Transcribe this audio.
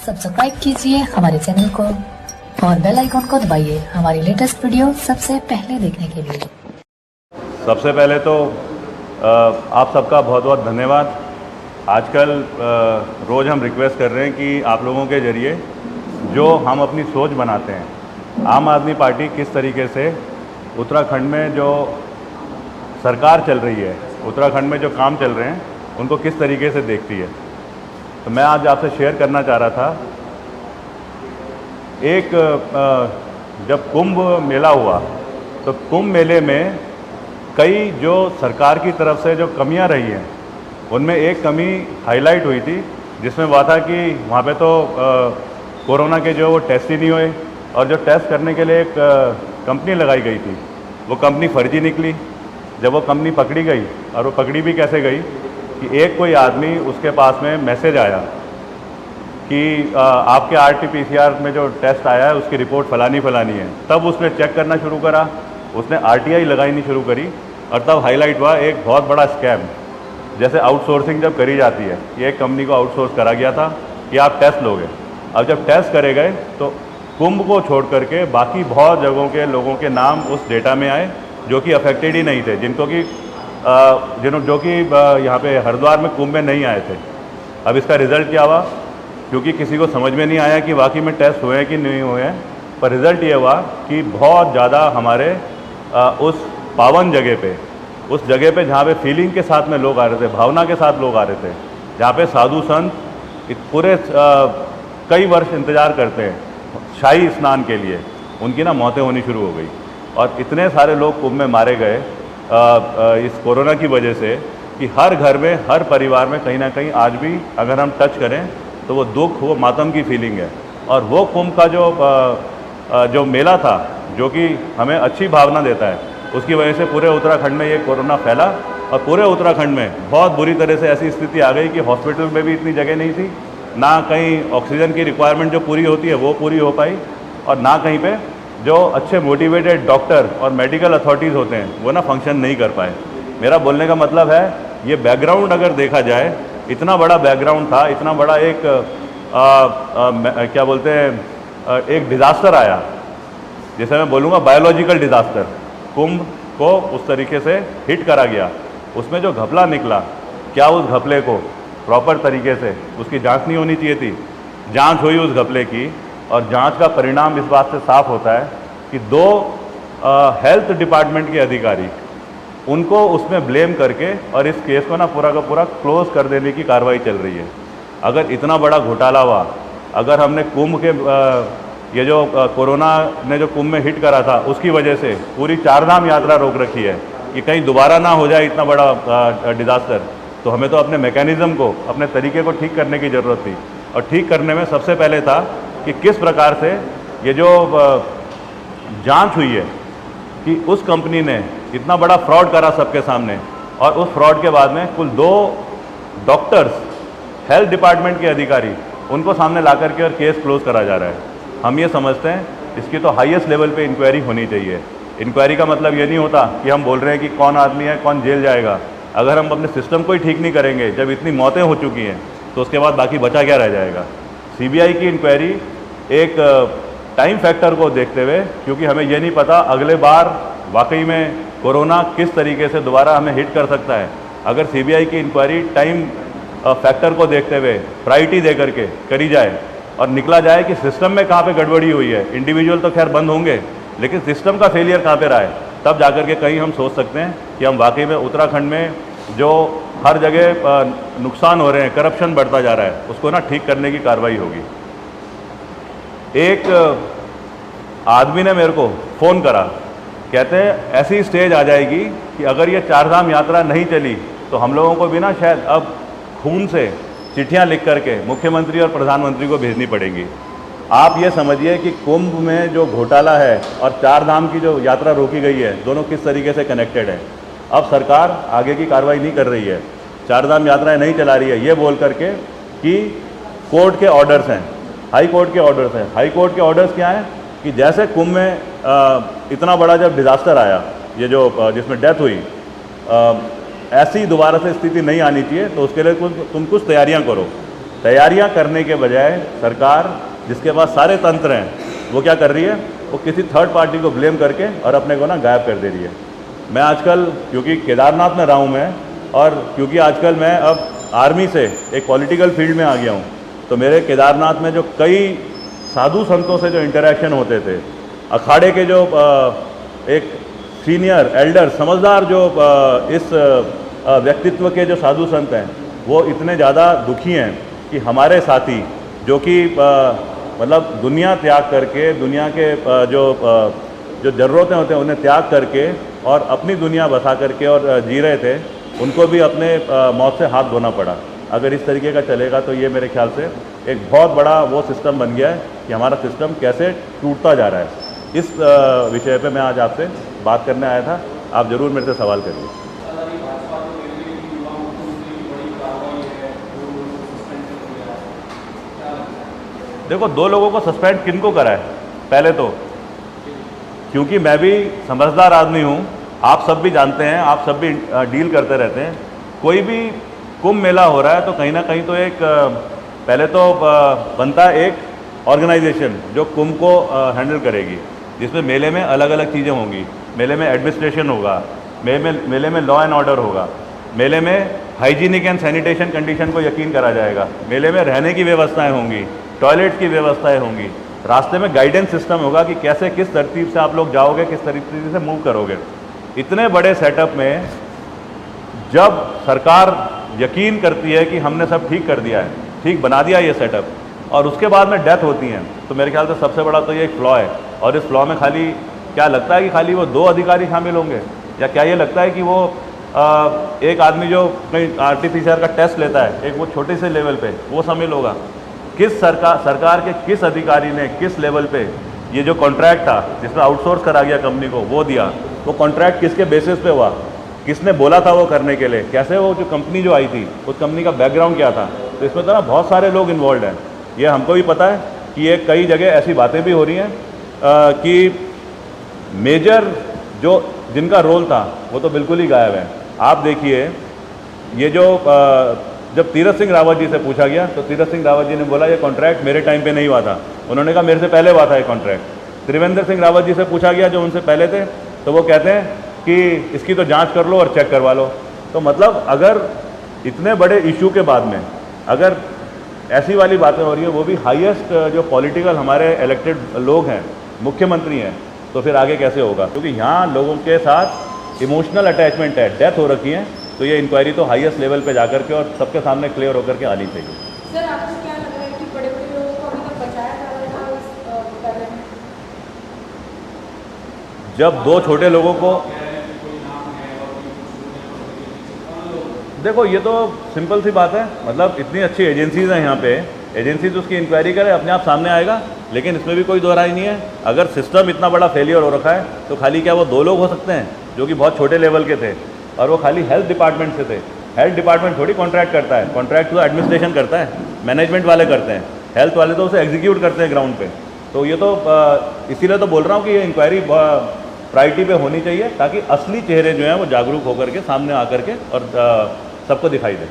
Subscribe कीजिए हमारे channel को और बेल आइकॉन को दबाइए हमारी लेटेस्ट वीडियो सबसे पहले देखने के लिए। सबसे पहले तो आप सबका बहुत बहुत धन्यवाद। आजकल रोज़ हम रिक्वेस्ट कर रहे हैं कि आप लोगों के ज़रिए जो हम अपनी सोच बनाते हैं, आम आदमी पार्टी किस तरीके से उत्तराखंड में जो सरकार चल रही है, उत्तराखंड में जो काम चल रहे हैं, उनको किस तरीके से देखती है। तो मैं आज आपसे शेयर करना चाह रहा था, एक जब कुंभ मेला हुआ तो कुंभ मेले में कई जो सरकार की तरफ से जो कमियां रही हैं, उनमें एक कमी हाईलाइट हुई थी, जिसमें हुआ था कि वहाँ पे तो कोरोना के जो वो टेस्ट ही नहीं हुए, और जो टेस्ट करने के लिए एक कंपनी लगाई गई थी, वो कंपनी फर्जी निकली। जब वो कंपनी पकड़ी गई, और वो पकड़ी भी कैसे गई कि एक कोई आदमी, उसके पास में मैसेज आया कि आपके RT-PCR में जो टेस्ट आया है उसकी रिपोर्ट फलानी है। तब उसने चेक करना शुरू करा, उसने RTI लगानी शुरू करी, और तब हाईलाइट हुआ एक बहुत बड़ा स्कैम। जैसे आउटसोर्सिंग जब करी जाती है, एक कंपनी को आउटसोर्स करा गया था कि आप टेस्ट लोगे। अब जब टेस्ट करे गए तो कुंभ को छोड़ करके बाकी बहुत जगहों के लोगों के नाम उस डेटा में आए जो कि अफेक्टेड ही नहीं थे, जो कि यहाँ पे हरिद्वार में कुंभ में नहीं आए थे। अब इसका रिज़ल्ट क्या हुआ, क्योंकि किसी को समझ में नहीं आया कि वाकई में टेस्ट हुए हैं कि नहीं हुए हैं, पर रिज़ल्ट ये हुआ कि बहुत ज़्यादा हमारे उस पावन जगह पे, उस जगह पे जहाँ पे फीलिंग के साथ में लोग आ रहे थे, भावना के साथ लोग आ रहे थे, जहाँ पे साधु संत पूरे कई वर्ष इंतज़ार करते हैं शाही स्नान के लिए, उनकी ना मौतें होनी शुरू हो गई। और इतने सारे लोग कुंभ में मारे गए इस कोरोना की वजह से कि हर घर में, हर परिवार में कहीं ना कहीं आज भी अगर हम टच करें तो वो दुख, वो मातम की फीलिंग है। और वो कुंभ का जो मेला था, जो कि हमें अच्छी भावना देता है, उसकी वजह से पूरे उत्तराखंड में ये कोरोना फैला, और पूरे उत्तराखंड में बहुत बुरी तरह से ऐसी स्थिति आ गई कि हॉस्पिटल में भी इतनी जगह नहीं थी, ना कहीं ऑक्सीजन की रिक्वायरमेंट जो पूरी होती है वो पूरी हो पाई, और ना कहीं पे जो अच्छे मोटिवेटेड डॉक्टर और मेडिकल अथॉरिटीज़ होते हैं वो ना फंक्शन नहीं कर पाए। मेरा बोलने का मतलब है, ये बैकग्राउंड अगर देखा जाए, इतना बड़ा बैकग्राउंड था, इतना बड़ा एक क्या बोलते हैं, एक डिज़ास्टर आया, जैसे मैं बोलूँगा बायोलॉजिकल डिज़ास्टर। कुंभ को उस तरीके से हिट करा गया, उसमें जो घपला निकला, क्या उस घपले को प्रॉपर तरीके से उसकी जांच नहीं होनी चाहिए थी? जांच हुई उस घपले की, और जांच का परिणाम इस बात से साफ होता है कि 2 हेल्थ डिपार्टमेंट के अधिकारी, उनको उसमें ब्लेम करके और इस केस को ना पूरा का पूरा क्लोज कर देने की कार्रवाई चल रही है। अगर इतना बड़ा घोटाला हुआ, अगर हमने कुंभ के ये जो कोरोना ने जो कुंभ में हिट करा था, उसकी वजह से पूरी 4 धाम यात्रा रोक रखी है कि कहीं दोबारा ना हो जाए इतना बड़ा डिज़ास्टर, तो हमें तो अपने मैकेनिज़्म को, अपने तरीके को ठीक करने की ज़रूरत थी। और ठीक करने में सबसे पहले था कि किस प्रकार से ये जो जांच हुई है कि उस कंपनी ने इतना बड़ा फ्रॉड करा सबके सामने, और उस फ्रॉड के बाद में कुल 2 डॉक्टर्स, हेल्थ डिपार्टमेंट के अधिकारी, उनको सामने ला करके और केस क्लोज करा जा रहा है। हम ये समझते हैं इसकी तो हाईएस्ट लेवल पे इंक्वायरी होनी चाहिए। इंक्वायरी का मतलब ये नहीं होता कि हम बोल रहे हैं कि कौन आदमी है, कौन जेल जाएगा। अगर हम अपने सिस्टम को ही ठीक नहीं करेंगे, जब इतनी मौतें हो चुकी हैं, तो उसके बाद बाकी बचा क्या रह जाएगा। CBI की इंक्वायरी एक टाइम फैक्टर को देखते हुए, क्योंकि हमें ये नहीं पता अगले बार वाकई में कोरोना किस तरीके से दोबारा हमें हिट कर सकता है। अगर CBI की इंक्वायरी टाइम फैक्टर को देखते हुए प्रायोरिटी दे करके करी जाए, और निकला जाए कि सिस्टम में कहाँ पे गड़बड़ी हुई है, इंडिविजुअल तो खैर बंद होंगे, लेकिन सिस्टम का फेलियर कहाँ पे रहा है, तब जाकर के कहीं हम सोच सकते हैं कि हम वाकई में उत्तराखंड में जो हर जगह नुकसान हो रहे हैं, करप्शन बढ़ता जा रहा है, उसको ना ठीक करने की कार्रवाई होगी। एक आदमी ने मेरे को फ़ोन करा, कहते हैं ऐसी स्टेज आ जाएगी कि अगर ये 4 धाम यात्रा नहीं चली तो हम लोगों को भी ना शायद अब खून से चिट्ठियां लिख करके मुख्यमंत्री और प्रधानमंत्री को भेजनी पड़ेंगी। आप ये समझिए कि कुंभ में जो घोटाला है और 4 धाम की जो यात्रा रोकी गई है, दोनों किस तरीके से कनेक्टेड है। अब सरकार आगे की कार्रवाई नहीं कर रही है, 4 धाम यात्राएं नहीं चला रही है, ये बोल करके कि कोर्ट के ऑर्डर्स हैं, हाई कोर्ट के ऑर्डर्स हैं। हाई कोर्ट के ऑर्डर्स क्या हैं कि जैसे कुंभ में इतना बड़ा जब डिज़ास्टर आया, ये जो जिसमें डेथ हुई, ऐसी दोबारा से स्थिति नहीं आनी चाहिए, तो उसके लिए तुम कुछ तैयारियां करो। तैयारियां करने के बजाय सरकार जिसके पास सारे तंत्र हैं वो क्या कर रही है, वो किसी थर्ड पार्टी को ब्लेम करके और अपने को ना गायब कर दे रही है। मैं आजकल क्योंकि केदारनाथ में रहा हूँ मैं, और क्योंकि आजकल मैं अब आर्मी से एक पॉलिटिकल फील्ड में आ गया हूँ, तो मेरे केदारनाथ में जो कई साधु संतों से जो इंटरेक्शन होते थे, अखाड़े के जो एक सीनियर एल्डर समझदार जो इस व्यक्तित्व के जो साधु संत हैं, वो इतने ज़्यादा दुखी हैं कि हमारे साथी जो कि मतलब दुनिया त्याग करके, दुनिया के जो ज़रूरतें होते हैं उन्हें त्याग करके और अपनी दुनिया बसा करके और जी रहे थे, उनको भी अपने मौत से हाथ धोना पड़ा। अगर इस तरीके का चलेगा तो ये मेरे ख्याल से एक बहुत बड़ा वो सिस्टम बन गया है कि हमारा सिस्टम कैसे टूटता जा रहा है। इस विषय पे मैं आज आपसे बात करने आया था, आप ज़रूर मेरे से सवाल करिए। देखो, 2 लोगों को सस्पेंड किनको करा है? पहले तो क्योंकि मैं भी समझदार आदमी हूँ, आप सब भी जानते हैं, आप सब भी डील करते रहते हैं। कोई भी कुंभ मेला हो रहा है तो कहीं ना कहीं तो एक पहले तो बनता है एक ऑर्गेनाइजेशन जो कुंभ को हैंडल करेगी, जिसमें मेले में अलग अलग चीज़ें होंगी। मेले में एडमिनिस्ट्रेशन होगा, मेले में लॉ एंड ऑर्डर होगा, मेले में हाइजीनिक एंड सैनिटेशन कंडीशन को यकीन करा जाएगा, मेले में रहने की व्यवस्थाएँ होंगी, टॉयलेट की व्यवस्थाएँ होंगी, रास्ते में गाइडेंस सिस्टम होगा कि कैसे किस तरतीब से आप लोग जाओगे, किस तरीके से मूव करोगे। इतने बड़े सेटअप में जब सरकार यकीन करती है कि हमने सब ठीक कर दिया है, ठीक बना दिया ये सेटअप, और उसके बाद में डेथ होती हैं, तो मेरे ख्याल से सबसे बड़ा तो ये एक फ्लॉ है। और इस फ्लॉ में खाली क्या लगता है कि खाली वो 2 अधिकारी शामिल होंगे, या क्या ये लगता है कि वो एक आदमी जो कहीं RT-PCR का टेस्ट लेता है एक वो छोटे से लेवल पे वो शामिल होगा? किस सरकार के किस अधिकारी ने किस लेवल पे ये जो कॉन्ट्रैक्ट था जिसमें आउटसोर्स करा गया कंपनी को वो दिया? वो कॉन्ट्रैक्ट किसके बेसिस पे हुआ? किसने बोला था वो करने के लिए? कैसे वो जो कंपनी जो आई थी उस कंपनी का बैकग्राउंड क्या था? तो इसमें तो ना बहुत सारे लोग इन्वॉल्व हैं। ये हमको भी पता है कि ये कई जगह ऐसी बातें भी हो रही हैं कि मेजर जो जिनका रोल था वो तो बिल्कुल ही गायब है। आप देखिए, ये जो जब तीरथ सिंह रावत जी से पूछा गया तो तीरथ सिंह रावत जी ने बोला ये कॉन्ट्रैक्ट मेरे टाइम पे नहीं हुआ था। उन्होंने कहा मेरे से पहले हुआ था ये कॉन्ट्रैक्ट। त्रिवेंद्र सिंह रावत जी से पूछा गया जो उनसे पहले थे, तो वो कहते हैं कि इसकी तो जांच कर लो और चेक करवा लो। तो मतलब अगर इतने बड़े इशू के बाद में अगर ऐसी वाली बातें हो रही हैं, वो भी हाईएस्ट जो पॉलिटिकल हमारे इलेक्टेड लोग हैं, मुख्यमंत्री हैं, तो फिर आगे कैसे होगा? क्योंकि यहाँ लोगों के साथ इमोशनल अटैचमेंट है, डेथ हो रखी है, तो ये इंक्वायरी तो हाईएस्ट लेवल पे जाकर के और सबके सामने क्लियर होकर के आनी चाहिए। सर, आपको क्या लग रहा है कि बड़े-बड़े लोगों को अभी तक बचाया जा रहा है इस कार्य में? जब 2 छोटे लोगों को, देखो ये तो सिंपल सी बात है, मतलब इतनी अच्छी एजेंसीज हैं यहाँ पे, एजेंसीज उसकी इंक्वायरी करे, अपने आप सामने आएगा। लेकिन इसमें भी कोई दो राय नहीं है, अगर सिस्टम इतना बड़ा फेलियर हो रखा है तो खाली क्या वो 2 लोग हो सकते हैं जो कि बहुत छोटे लेवल के थे और वो खाली हेल्थ डिपार्टमेंट से थे? हेल्थ डिपार्टमेंट थोड़ी कॉन्ट्रैक्ट करता है, कॉन्ट्रैक्ट तो एडमिनिस्ट्रेशन करता है, मैनेजमेंट वाले करते हैं, हेल्थ वाले तो उसे एग्जीक्यूट करते हैं ग्राउंड पे। तो ये तो इसीलिए तो बोल रहा हूँ कि ये इंक्वायरी प्रायोरिटी पे होनी चाहिए ताकि असली चेहरे जो हैं वो जागरूक होकर के सामने आकर के और सबको दिखाई दे।